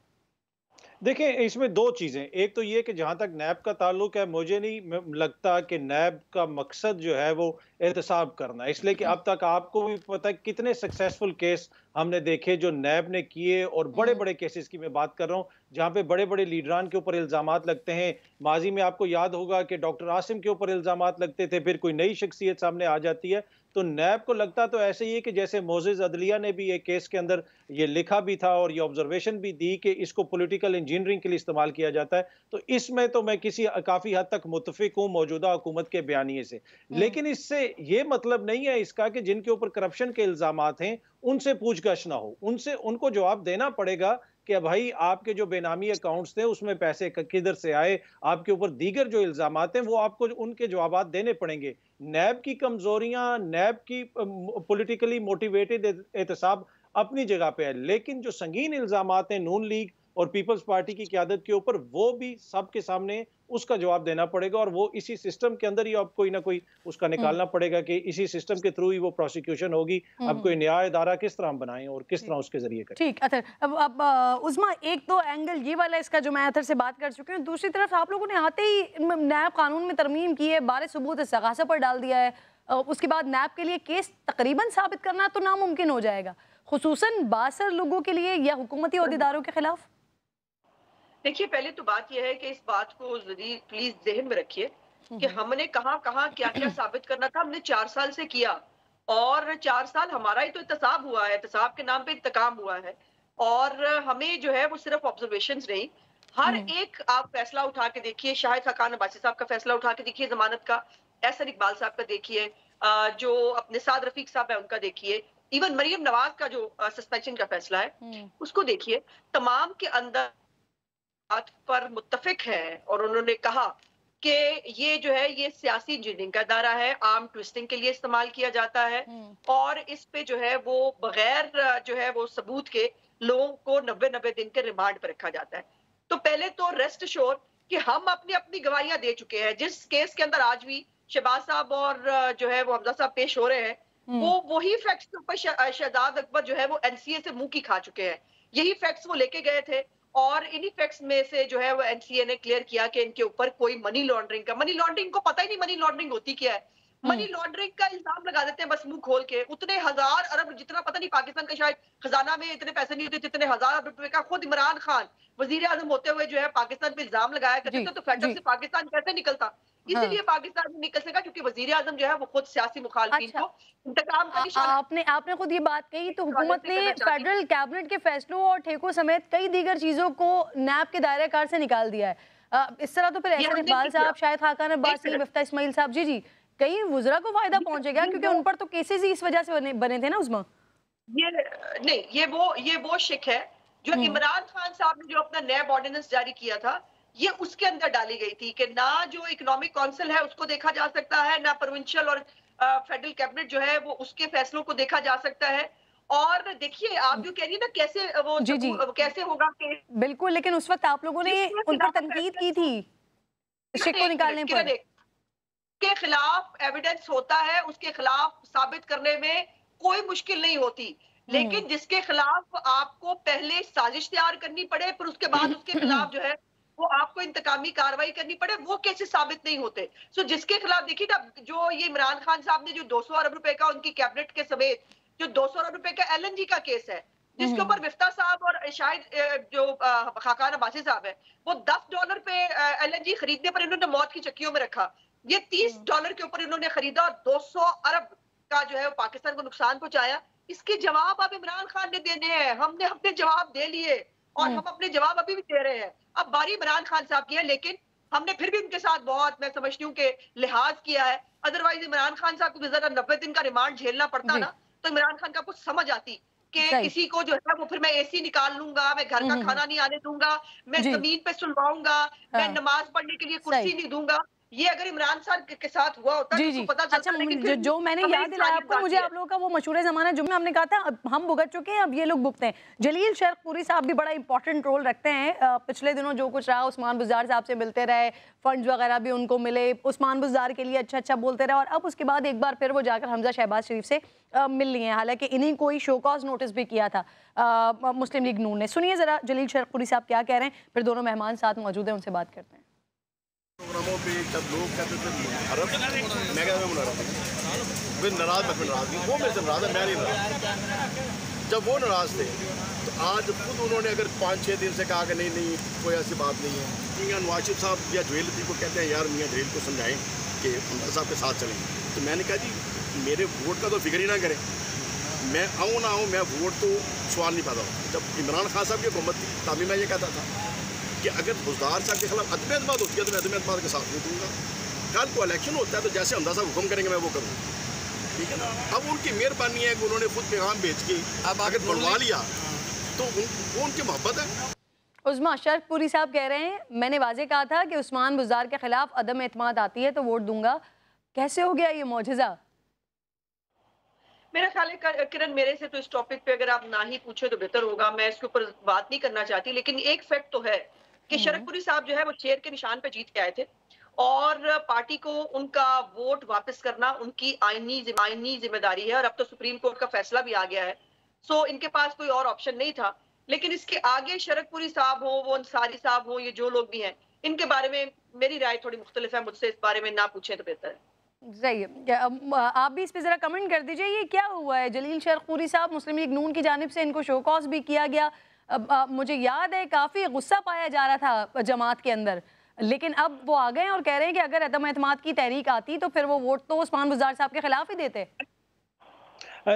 देखिए इसमें 2 चीज़ें, एक तो ये कि जहाँ तक नैब का ताल्लुक है मुझे नहीं लगता कि नैब का मकसद जो है वो एहतसाब करना है, इसलिए कि अब तक आपको भी पता है कितने सक्सेसफुल केस हमने देखे जो नैब ने किए, और बड़े बड़े केसेस की मैं बात कर रहा हूँ जहाँ पे बड़े बड़े लीडरान के ऊपर इल्ज़ामात लगते हैं। माजी में आपको याद होगा कि डॉक्टर आसिम के ऊपर इल्ज़ामात लगते थे, फिर कोई नई शख्सियत सामने आ जाती है। तो नैब को लगता तो ऐसे ही है कि जैसे मोज़ेज़ अदलिया ने भी एक केस के अंदर ये लिखा भी था और ये ऑब्जर्वेशन भी दी कि इसको पॉलिटिकल इंजीनियरिंग के लिए इस्तेमाल किया जाता है, तो इसमें तो मैं काफ़ी हद तक मुत्तफिक हूँ मौजूदा हुकूमत के बयानिए से। लेकिन इससे ये मतलब नहीं है इसका कि जिनके ऊपर करप्शन के इल्ज़ामात हैं उनसे पूछगछ ना हो, उनको जवाब देना पड़ेगा कि भाई आपके जो बेनामी अकाउंट्स थे उसमें पैसे किधर से आए, आपके ऊपर दीगर जो इल्जामात हैं वो आपको उनके जवाब देने पड़ेंगे। नैब की कमजोरियां, नैब की पॉलिटिकली मोटिवेटेड एहतसाब अपनी जगह पे है, लेकिन जो संगीन इल्जामात हैं नून लीग और पीपल्स पार्टी की क़यादत के ऊपर वो भी सबके सामने उसका जवाब देना पड़ेगा, और वो इसी सिस्टम के अंदर ही अब कोई ना कोई उसका निकालना पड़ेगा कि इसी सिस्टम के थ्रू ही वो प्रोसिक्यूशन होगी। अब कोई न्याय इदारा किस तरह हम बनाएं और किस तरह उसके जरिए करें। ठीक, अतर अब उस्मा एक तो एंगल ये वाला इसका जो मैं अतर से बात कर चुकी हूँ, दूसरी तरफ आप लोगों ने आते ही नैब कानून में तरमीम की है, बारे सबूत सगासा पर डाल दिया है, उसके बाद नैब के लिए केस तकरीबन साबित करना तो नामुमकिन हो जाएगा, खुसूसन बासर लोगों के लिए या हुकूमती ओहदेदारों के खिलाफ। देखिए पहले तो बात यह है कि इस बात को प्लीज ज़हन में रखिए कि हमने कहाँ क्या क्या साबित करना था, हमने 4 साल से किया, और 4 साल हमारा ही तो एहतसाब हुआ है, एहतसाब के नाम पे इंतकाम हुआ है। और हमें जो है वो सिर्फ ऑब्जर्वेशंस नहीं, हर एक आप फैसला उठा के देखिए, शाहिद हकान अब्बासी साहब का फैसला उठा के देखिए जमानत का, एहसन इकबाल साहब का देखिए, जो अपने साद रफीक साहब है उनका देखिए, इवन मरियम नवाज का जो सस्पेंशन का फैसला है उसको देखिए, तमाम के अंदर बात पर मुत्तफिक है और उन्होंने कहा कि ये जो है ये सियासी इंजीनियरिंग का दायरा है, आर्म ट्विस्टिंग के लिए इस्तेमाल किया जाता है, और इस पे जो है वो बगैर जो है वो सबूत के लोगों को 90 दिन के रिमांड पर रखा जाता है। तो पहले तो रेस्ट श्योर कि हम अपनी गवाहियां दे चुके हैं। जिस केस के अंदर आज भी शहबाज साहब और जो है वो हमजा साहब पेश हो रहे हैं, वो वही फैक्ट्स के ऊपर शहजाद अकबर जो है वो एनसीए से मुंह की खा चुके हैं, यही फैक्ट्स वो लेके गए थे और इन इफेक्ट्स में से जो है वो एनसीए ने क्लियर किया कि इनके ऊपर कोई मनी लॉन्ड्रिंग को पता ही नहीं मनी लॉन्ड्रिंग होती क्या है। मनी लॉन्ड्रिंग का इल्जाम लगा देते हैं बस मुंह खोल के। उतने हजार अरब, जितना पता नहीं पाकिस्तान का शायद खजाना में इतने पैसे नहीं होते जितने हजार अरब रुपए का खुद इमरान खान वजीर आजम होते हुए जो है पाकिस्तान पे इल्जाम लगाया करते थे। तो फेडरल से पाकिस्तान कैसे निकलता? इसीलिए पाकिस्तान में निकल सका क्योंकि वजीर आजम जो है वो खुद सियासी मुखालफिन को इंतकाम का निशाना। आपने खुद ये बात कही, तो हुकूमत ने फेडरल कैबिनेट के फैसलों और ठेकों समेत कई दीगर चीजों को नैब के दायरे कार से निकाल दिया है। इस तरह तो फिर एहसन इकबाल साहब, शाहिद खाकान अब्बासी, मिफ्ता इस्माइल साहब, जी कई वुज़रा को फायदा पहुंचेगा क्योंकि उन पर तो केसेस ही इस वजह से बने थे ना उसमें। ये वो शिक है जो इमरान खान साहब ने जो अपना नैब ऑर्डिनेंस जारी किया था, ये उसके अंदर डाली गई थी कि ना जो इकोनॉमिक काउंसिल है उसको देखा जा सकता है, ना प्रोविंशियल और फेडरल कैबिनेट जो है वो उसके फैसलों को देखा जा सकता है। और देखिए आप जो कह रही है ना कैसे वो कैसे होगा कि बिल्कुल, लेकिन उस वक्त आप लोगों ने उन पर तनकीद की थी शिक को निकालने पर। के खिलाफ एविडेंस होता है, उसके खिलाफ साबित करने में कोई मुश्किल नहीं होती, लेकिन जिसके खिलाफ आपको पहले साजिश तैयार करनी पड़े फिर उसके बाद उसके खिलाफ जो है वो आपको इंतकामी कार्रवाई करनी पड़े, वो कैसे साबित नहीं होते। सो जिसके खिलाफ देखिए ना, जो ये इमरान खान साहब ने जो 200 अरब रुपए का उनकी कैबिनेट के समेत जो 200 अरब रुपए का LNG का केस है, जिसके ऊपर मिफ्ता साहब और शायद जो खाकान अब्बासी साहब है, वो $10 पे LNG खरीदने पर इन्होंने मौत की चक्कियों में रखा। ये $30 के ऊपर इन्होंने खरीदा और 200 अरब का जो है वो पाकिस्तान को नुकसान पहुंचाया। इसके जवाब अब इमरान खान ने देने हैं। हमने अपने जवाब दे लिए और हम अपने जवाब अभी भी दे रहे हैं। अब बारी इमरान खान साहब की है, लेकिन हमने फिर भी उनके साथ बहुत, मैं समझती हूँ कि लिहाज किया है। अदरवाइज इमरान खान साहब को जरा 90 दिन का रिमांड झेलना पड़ता ना, तो इमरान खान का कुछ समझ आती कि किसी को जो है वो फिर मैं AC निकाल लूंगा, मैं घर का खाना नहीं आने दूंगा, मैं जमीन पे सुलवाऊंगा, मैं नमाज पढ़ने के लिए कुर्सी नहीं दूंगा। ये अगर इमरान खान के साथ हुआ होता तो पता चलता। अच्छा, जो मैंने याद दिलाया आपको, मुझे आप लोगों का वो मशहूर ज़माना जुम्मन हमने कहा था अब हम भुगत चुके हैं, अब ये लोग भुगते हैं। जलील शर्क़पुरी साहब भी बड़ा इंपॉर्टेंट रोल रखते हैं। पिछले दिनों जो कुछ रहा, उस्मान बुज़दार साहब से मिलते रहे, फंड्स वगैरह भी उनको मिले, उस्मान बुज़दार के लिए अच्छा बोलते रहे, और अब उसके बाद एक बार फिर वो जाकर हमजा शहबाज शरीफ से मिल लिए हैं। हालांकि इन्हीं कोई शो कॉज नोटिस भी किया था मुस्लिम लीग नून ने। सुनिए ज़रा जलील शर्क़पुरी साहब क्या कह रहे हैं, फिर दोनों मेहमान साथ मौजूद हैं, उनसे बात करते हैं। प्रोग्रामों पे जब लोग कहते थे अरब, मैं कहता हूँ नाराज नहीं, वो मेरे से नाराज है, मैं नहीं नाराज। जब वो नाराज थे तो आज खुद उन्होंने अगर 5-6 दिन से कहा कि नहीं कोई ऐसी बात नहीं है। मियां नवाज शरीफ साहब या जुहेल लतीफ़ को कहते हैं यार मियां जुहेल को समझाएं कि हमजा साहब के साथ चलें, तो मैंने कहा जी मेरे वोट का तो फिक्र ही ना करें, मैं आऊँ ना आऊँ, मैं वोट तो सवाल नहीं पैदा होता। जब इमरान खान साहब की हुकूमत थी तभी मैं ये कहता था कि अगर बुज़दार साहब के खिलाफ अदम एतमाद होती है तो मैं अदम एतमाद के साथ नहीं दूंगा। कल को इलेक्शन होता है तो जैसे हमजा साहब हुक्म करेंगे मैं वो करूँगा, ठीक है ना। अब उनकी मेहरबानी है कि उन्होंने खुद पैगाम भेज के अब अगर बनवा लिया तो वो उनकी मोहब्बत है। उस्मा शर्क़पुरी साहब कह रहे हैं मैंने वाजे कहा था कि उस्मान बुज़दार के खिलाफ अदम एतमाद आती है तो वोट दूंगा। कैसे हो गया ये मौजज़ा? मेरा ख्याल है किरण, मेरे से तो इस टॉपिक पे अगर आप ना ही पूछे तो बेहतर होगा। मैं इसके ऊपर बात नहीं करना चाहती, लेकिन एक फैक्ट तो है कि शर्क़पुरी साहब जो है वो चेयर के निशान पे जीत के आए थे और पार्टी को उनका वोट वापस करना उनकी आईनी जिम्मेदारी है। और अब तो सुप्रीम कोर्ट का फैसला भी आ गया है, सो इनके पास कोई और ऑप्शन नहीं था। लेकिन इसके आगे शर्क़पुरी साहब हो, वो अंसारी साहब हो, ये जो लोग भी हैं, इनके बारे में मेरी राय थोड़ी मुख्तलिफ है। मुझसे इस बारे में ना पूछें तो बेहतर है। सही है, आप भी इस पे ज़रा कमेंट कर दीजिए, ये क्या हुआ है? जलील शर्क़पुरी साहब मुस्लिम लीग नून की जानिब से इनको शो कॉज भी किया गया। मुझे याद है काफ़ी गुस्सा पाया जा रहा था जमात के अंदर, लेकिन अब वो आ गए हैं और कह रहे हैं कि अगर अदम एतमाद की तहरीक आती तो फिर वो वोट तो उस्मान बुज़दार साहब के खिलाफ ही देते।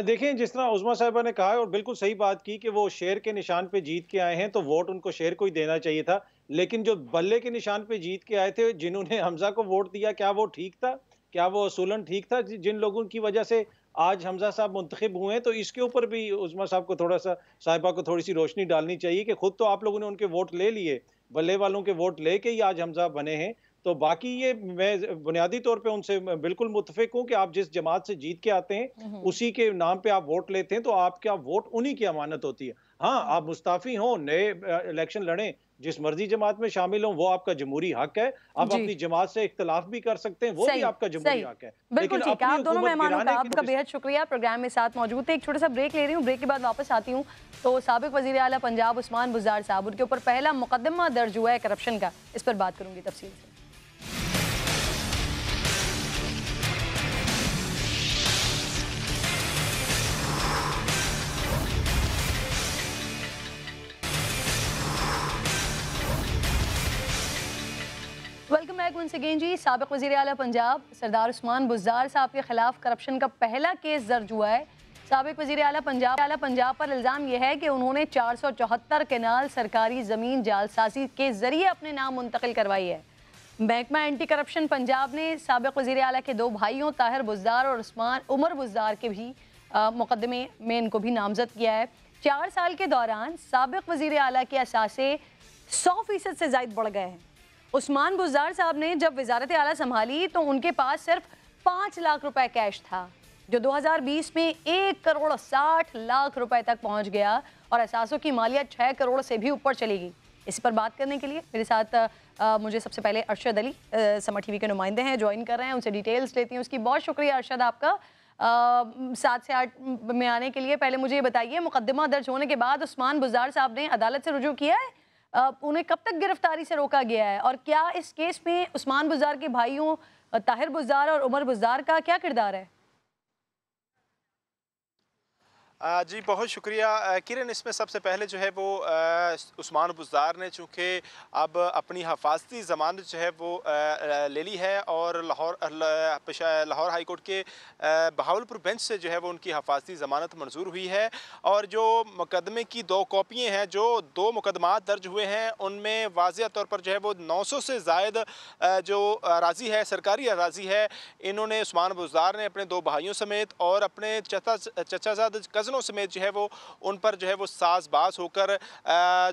देखें, जिस तरह उस्मा साहिबा ने कहा और बिल्कुल सही बात की कि वो शेर के निशान पे जीत के आए हैं तो वोट उनको शेर को ही देना चाहिए था। लेकिन जो बल्ले के निशान पे जीत के आए थे, जिन्होंने हमजा को वोट दिया, क्या वो ठीक था? क्या वो असूलन ठीक था? जिन लोगों की वजह से आज हमजा साहब मुंतखब हुए हैं, तो इसके ऊपर भी उस्मा साहब को थोड़ा सा, साहिबा को थोड़ी सी रोशनी डालनी चाहिए कि खुद तो आप लोगों ने उनके वोट ले लिए, बल्ले वालों के वोट लेके ही आज हमजा बने हैं। तो बाकी ये मैं बुनियादी तौर पे उनसे बिल्कुल मुत्तफिक हूँ कि आप जिस जमात से जीत के आते हैं उसी के नाम पे आप वोट लेते हैं, तो आपका वोट उन्हीं की अमानत होती है। हाँ, आप मुस्ताफी हों, नए इलेक्शन लड़ें, जिस मर्जी जमात में शामिल हो, वो आपका जमहूरी हक है। आप अपनी जमात से इख्तलाफ भी कर सकते हैं, वो भी आपका जमहूरी हक है। बिल्कुल ठीक है। आप दोनों मेहमानों का आपका बेहद शुक्रिया, प्रोग्राम में साथ मौजूद थे। एक छोटा सा ब्रेक ले रही हूँ, ब्रेक के बाद वापस आती हूँ। तो साबिक वज़ीर आला पंजाब उस्मान बुज़दार साहब, उनके ऊपर पहला मुकदमा दर्ज हुआ है करप्शन का, इस पर बात करूंगी तफसील से। वेलकम बैक वंस अगेन जी। साबिक वज़ीर आला पंजाब सरदार उस्मान बुज़दार साहब के खिलाफ करप्शन का पहला केस दर्ज हुआ है। साबिक वज़ीर आला पंजाब पर इल्ज़ाम यह है कि उन्होंने 474 केनाल सरकारी ज़मीन जालसाजी के ज़रिए अपने नाम मुंतकिल करवाई है। महकमा एंटी करप्शन पंजाब ने साबिक वज़ीर आला के 2 भाइयों ताहिर बुज़दार और उमर बुज़दार के भी मुकदमे में इनको भी नामजद किया है। 4 साल के दौरान साबिक वज़ीर आला के असासे 100% से ज़ायद बढ़ गए हैं। उस्मान बुज़दार साहब ने जब वज़ारत आला संभाली तो उनके पास सिर्फ 5 लाख रुपए कैश था, जो 2020 में 1 करोड़ 60 लाख रुपए तक पहुंच गया और असासों की मालियत 6 करोड़ से भी ऊपर चली गई। इस पर बात करने के लिए मेरे साथ मुझे सबसे पहले अरशद अली समा टीवी के नुमाइंदे हैं, ज्वाइन कर रहे हैं। उनसे डिटेल्स लेती हूँ उसकी। बहुत शुक्रिया अरशद आपका 7 से 8 में आने के लिए। पहले मुझे ये बताइए, मुकदमा दर्ज होने के बाद उस्मान बुज़दार साहब ने अदालत से रुजू किया है, उन्हें कब तक गिरफ्तारी से रोका गया है और क्या इस केस में उस्मान बुज़दार के भाइयों ताहिर बुज़दार और उमर बुज़दार का क्या किरदार है? जी बहुत शुक्रिया किरण। इसमें सबसे पहले जो है वो उस्मान बुज़दार ने चूँकि अब अपनी हफाजती ज़मानत जो है वो ले ली है और लाहौर हाई कोर्ट के बहावलपुर बेंच से जो है वो उनकी हफाजती ज़मानत मंजूर हुई है। और जो मुकदमे की 2 कॉपियाँ हैं, जो 2 मुकदमात दर्ज हुए हैं, उनमें वाज़िया तौर पर जो है वो 900 से ज़ायद जो अराज़ी है, सरकारी अराज़ी है, इन्होंने उस्मान बुज़दार ने अपने 2 भाइयों समेत और अपने चचाजाद कज़नों समेत जो है वो उन पर जो है वो साज़बाज़ होकर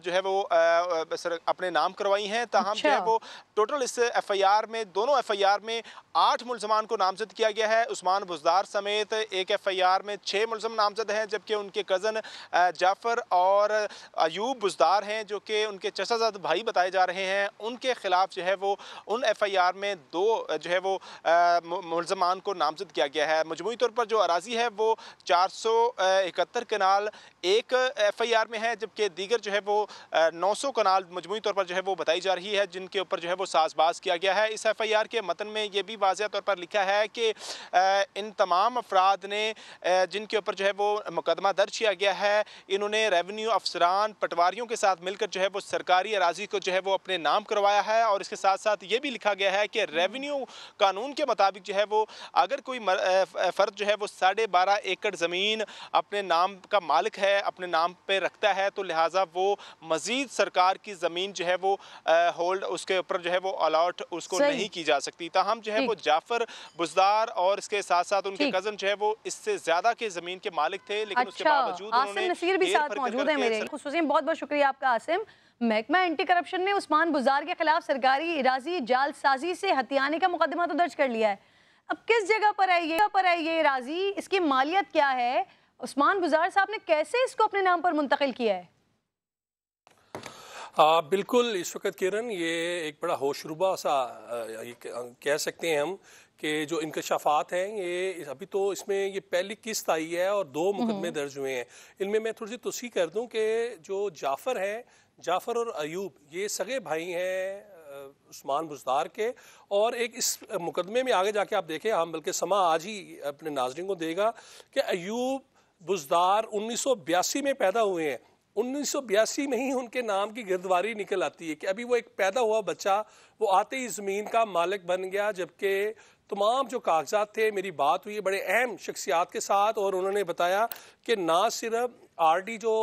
जो है वो अपने नाम करवाई हैं। ताहम जो है वो टोटल इस FIR में, दोनों FIR में 8 मुल्ज़मान को नामजद किया गया है। उस्मान बुज़दार समेत एक FIR में 6 मुल्ज़म नामजद हैं, जबकि उनके कज़न जाफ़र और अयूब बुज़दार हैं, जो कि उनके चचाजाद भाई बताए जा रहे हैं। उनके ख़िलाफ़ जो है वो उन FIR में 2 जो है वो मुल्ज़मान को नामजद किया गया है। मजमूई तौर पर जो अराज़ी है वो 471 कनाल एक FIR में है, जबकि दीगर जो है वो 900 कनाल मजमूई तौर पर जो है वो बताई जा रही है, जिनके ऊपर जो है वो साज़बाज़ किया गया है। इस FIR के मतन में ये भी वाज़िया तौर पर लिखा है कि इन तमाम अफराद ने जिनके ऊपर जो है वो मुकदमा दर्ज किया गया है, इन्होंने रेवेन्यू अफसरान पटवारियों के साथ मिलकर जो है वो सरकारी अराज़ी को जो है वो अपने नाम करवाया है। और इसके साथ साथ ये भी लिखा गया है कि रेवेन्यू कानून के मुताबिक जो है वो अगर कोई फ़र्द जो है वो 12.5 एकड़ ज़मीन अपने नाम का मालिक है, अपने नाम पे रखता है, तो लिहाजा वो मज़ीद सरकार की ज़मीन जो है वो होल्ड उसके ऊपर जो है वो अलॉट उसको नहीं की जा सकती। ताहम जो है वो जाफ़र बुज़दार और इसके साथ साथ उनके कज़न जो है वो इससे ज़्यादा के ज़मीन के मालिक थे, लेकिन उसके बावजूद उन्होंने नसीर भी साथ मौजूद है मेरे खुसूसी। बहुत बहुत शुक्रिया आपका आसिम। महकमा एंटी करप्शन ने उस्मान बुज़दार के खिलाफ सरकारी इराज़ी जालसाजी से हथियाने का मुकदमा तो दर्ज कर लिया है। अब किस जगह पर है ये इराज़ी, इसकी मालियत क्या है, उस्मान बुज़दार साहब ने कैसे इसको अपने नाम पर मुंतकिल किया है? बिल्कुल इस वक्त किरण ये एक बड़ा होशरुबा सा कह सकते हैं हम कि जो इंकशाफात हैं, ये अभी तो इसमें ये पहली किस्त आई है और 2 मुकदमे दर्ज हुए हैं। इनमें मैं थोड़ी सी तोसी कर दूं कि जो जाफ़र और अयूब ये सगे भाई हैं उस्मान बुज़दार के, और एक इस मुकदमे में आगे जाके आप देखें, हम बल्कि समा आज ही अपने नाज़रीन को देगा कि अयूब बुज़दार 1982 में पैदा हुए हैं। 1982 में ही उनके नाम की गिरदवारी निकल आती है कि अभी वो एक पैदा हुआ बच्चा वो आते ही ज़मीन का मालिक बन गया, जबकि तमाम जो कागजात थे, मेरी बात हुई बड़े अहम शख्सियात के साथ और उन्होंने बताया कि ना सिर्फ RD जो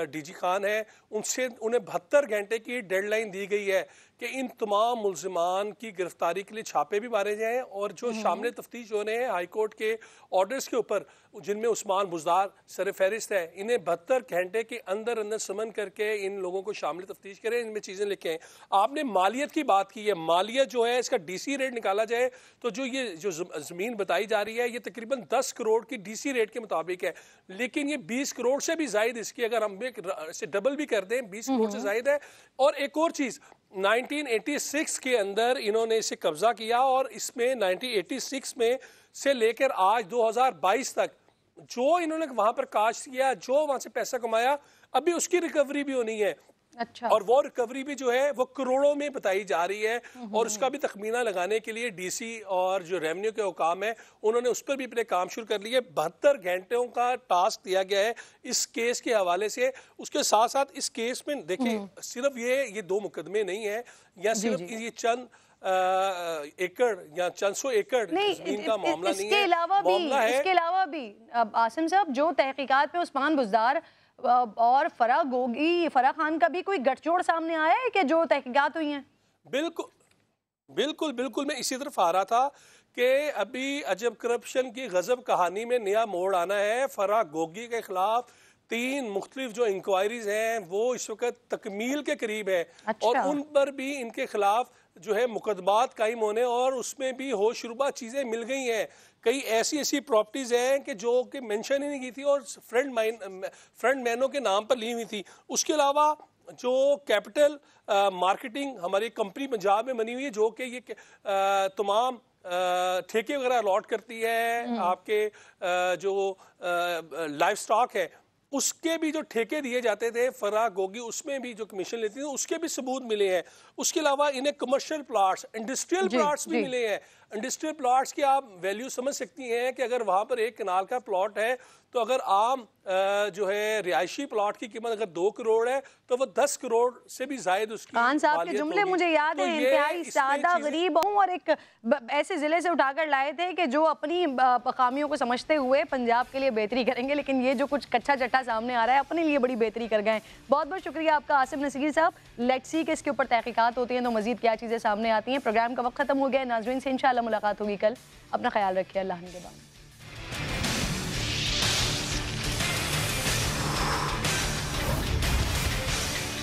DG खान है उनसे उन्हें 72 घंटे की डेडलाइन दी गई है कि इन तमाम मुल्ज़िमान की गिरफ्तारी के लिए छापे भी मारे जाएँ और जो शामिल तफ्तीश हो रहे हैं हाई कोर्ट के ऑर्डर्स के ऊपर, जिनमें उस्मान बुज़दार सर फहरिस्त है, इन्हें 72 घंटे के अंदर अंदर समन करके इन लोगों को शामिल तफ्तीश करें, इनमें चीज़ें लिखें। आपने मालियत की बात की है, मालियत जो है इसका DC रेट निकाला जाए तो जो ये जो ज़मीन बताई जा रही है ये तकरीबन 10 करोड़ की DC रेट के मुताबिक है, लेकिन ये 20 करोड़ से भी भी जायद इसकी, अगर हम इसे डबल भी कर दें 20 करोड़ से जायद है। और एक और चीज़, 1986 के अंदर इन्होंने इसे कब्जा किया और इसमें 1986 में से लेकर आज 2022 तक जो इन्होंने वहां पर काश्त किया, जो वहां से पैसा कमाया, अभी उसकी रिकवरी भी होनी है। अच्छा। और वो रिकवरी भी जो है वो करोड़ों में बताई जा रही है। और उसका भी तखमीना लगाने के लिए डीसी और जो रेवेन्यू के हुकाम है उन्होंने उस पर भी अपने काम शुरू कर लिए। 72 घंटों का टास्क दिया गया है इस केस के हवाले से। उसके साथ साथ इस केस में देखिए सिर्फ ये 2 मुकदमे नहीं है या सिर्फ ये चंद एकड़ या चंद सौ एकड़ जमीन का मामला नहीं है। इसके अलावा भी आसिम साहब, जो तहकीकात में उस्मान बुज़दार और फराह खान का भी कोई गठजोड़ सामने आया है कि जो तहकीकात हुई हैं? बिल्कुल बिल्कुल बिल्कुल, मैं इसी तरफ आ रहा था कि अभी अजब करप्शन की गजब कहानी में नया मोड़ आना है। फराह गोगी के खिलाफ 3 मुख्तलिफ जो इंक्वायरीज हैं वो इस वक्त तकमील के करीब है। अच्छा। और उन पर भी इनके खिलाफ जो है मुकदमात कायम होने और उसमें भी होशरुबा चीज़ें मिल गई हैं। कई ऐसी प्रॉपर्टीज हैं कि जो कि मेंशन ही नहीं की थी और फ्रंट मैनों के नाम पर ली हुई थी। उसके अलावा जो कैपिटल मार्केटिंग हमारी कंपनी पंजाब में बनी हुई है जो कि ये तमाम ठेके वगैरह अलॉट करती है, आपके जो लाइफ स्टॉक है उसके भी जो ठेके दिए जाते थे फराह गोगी, उसमें भी जो कमीशन लेती थी उसके भी सबूत मिले हैं। उसके अलावा इन्हें कमर्शियल प्लॉट्स, इंडस्ट्रियल प्लॉट्स भी मिले हैं। इंडस्ट्रियल प्लॉट्स की आप वैल्यू समझ सकती हैं कि अगर वहां पर 1 कनाल का प्लॉट है तो अगर आम जो है रिहायशी प्लॉट की कीमत अगर 2 करोड़ है तो वो 10 करोड़ से भी ज्यादा उसकी। खान साहब के जुमले मुझे याद है, इंतहाई सादा गरीब हूँ और एक ऐसे जिले से उठाकर लाए थे कि जो अपनी खामियों को समझते हुए पंजाब के लिए बेहतरी करेंगे, लेकिन ये जो कुछ कच्चा चट्टा सामने आ रहा है अपने लिए बड़ी बेहतरी कर गए। बहुत बहुत शुक्रिया आपका आसिम नसीर साहब। लेट्स सी कि इसके ऊपर तहकीकात होती हैं तो मजीद क्या चीज़ें सामने आती हैं। प्रोग्राम का वक्त खत्म हो गया है नाज़रीन, से इंशाल्लाह मुलाकात होगी कल। अपना ख्याल रखिए, अल्लाह निगहबान।